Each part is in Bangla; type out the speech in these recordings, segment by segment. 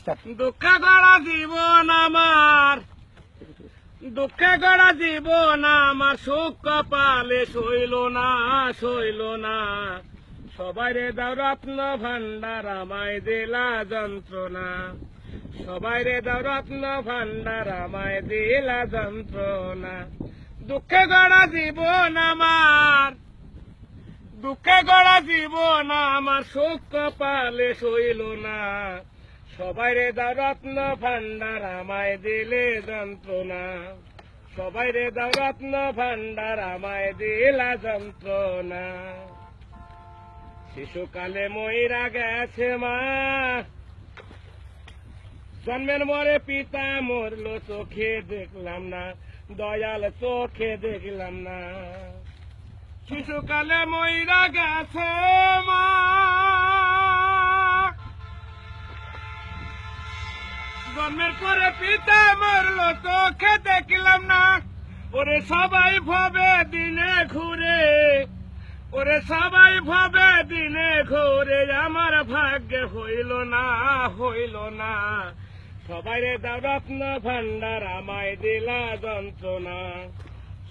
দুঃখে গড়া জীবন আমার, দুঃখে গড়া জীবন আমার, সুখ কপালে সইল না, সইল না। সবাই রে দাও রত্ন ভান্ডার, আমায় দিলা যন্ত্রণা। সবাই রে দাও রত্ন ভান্ডার, আমায় দিলা যন্ত্রণা। দুঃখে গড়া জীবন আমার, দুঃখে গড়া জীবন আমার, সুখ কপালে সইল না। সবাই রে দাও রত্ন ভান্ডার, আমায় দিলে যন্ত্রণা। সবাই রে দাও রত্ন ভান্ডার, আমায় দিলা যন্ত্রণা। শিশুকালে মইরা গেছে মা, জন্মের মরে পিতা মরলো, চোখে দেখলাম না, দয়াল চোখে দেখলাম না। শিশুকালে মইরা গেছে মা, জন্মের পরে পিতা মরলো, চোখে দেখলাম না। ওরে সবাই ভাবে দিনে ঘুরে, ওরে সবাই ভাবে দিনে ঘুরে, আমার ভাগ্যে হইল না, হইল না। সবাই রে দাও রত্ন ভান্ডার, আমায় দিলা যন্ত্রণা।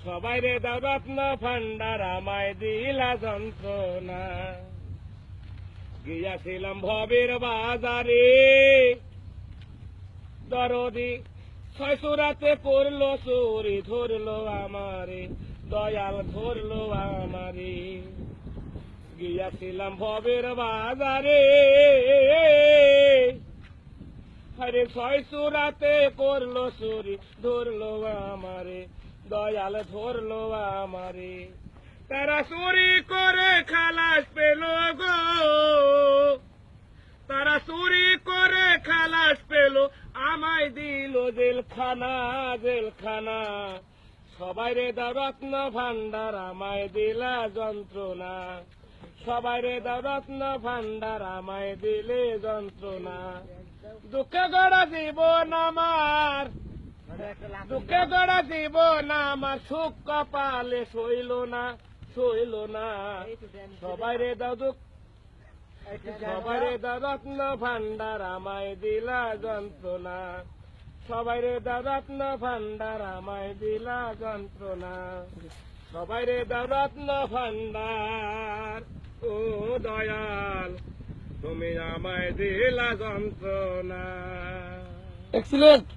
সবাই রে দাও রত্ন ভান্ডার, আমায় দিলা যন্ত্রণা। গিয়াছিলাম ভবের বাজারে, দরদি ছয়সুরাতে করলো চুরি, ধরলো আমারে, দয়াল ধরলো আমারে। গিয়াছিলাম ভবের বাজারে, আরে ছয়সুরাতে করলো চুরি, ধরলো আমারে, দয়াল ধরলো আমারে। তারা চুরি করে খালাস পেল গো, তারা চুরি করে খালাস পেল, আমায় দিল জেলখানা, জেলখানা। সবাই রে দাও রত্ন ভান্ডার, আমায় দিলা যন্ত্রণা। সবাই রে দাও রত্ন ভান্ডার, আমায় দিলে যন্ত্রণা। দুঃখে গড়া জীবন আমার, দুঃখে গড়া জীবন আমার, সুখ কপালে সইল না, সইল না। সবাই রে দাও দুঃখ, সবাই রে দাও রত্ন ভান্ডার, আমায় দিলা যন্ত্রণা। সবাই রে দাও রত্ন ভান্ডার, আমায় দিলা যন্ত্রণা। সবাই রে দাও রত্ন ভান্ডার, ও দয়াল তুমি আমায় দিলা যন্ত্রণা। এক্সিলেন্ট।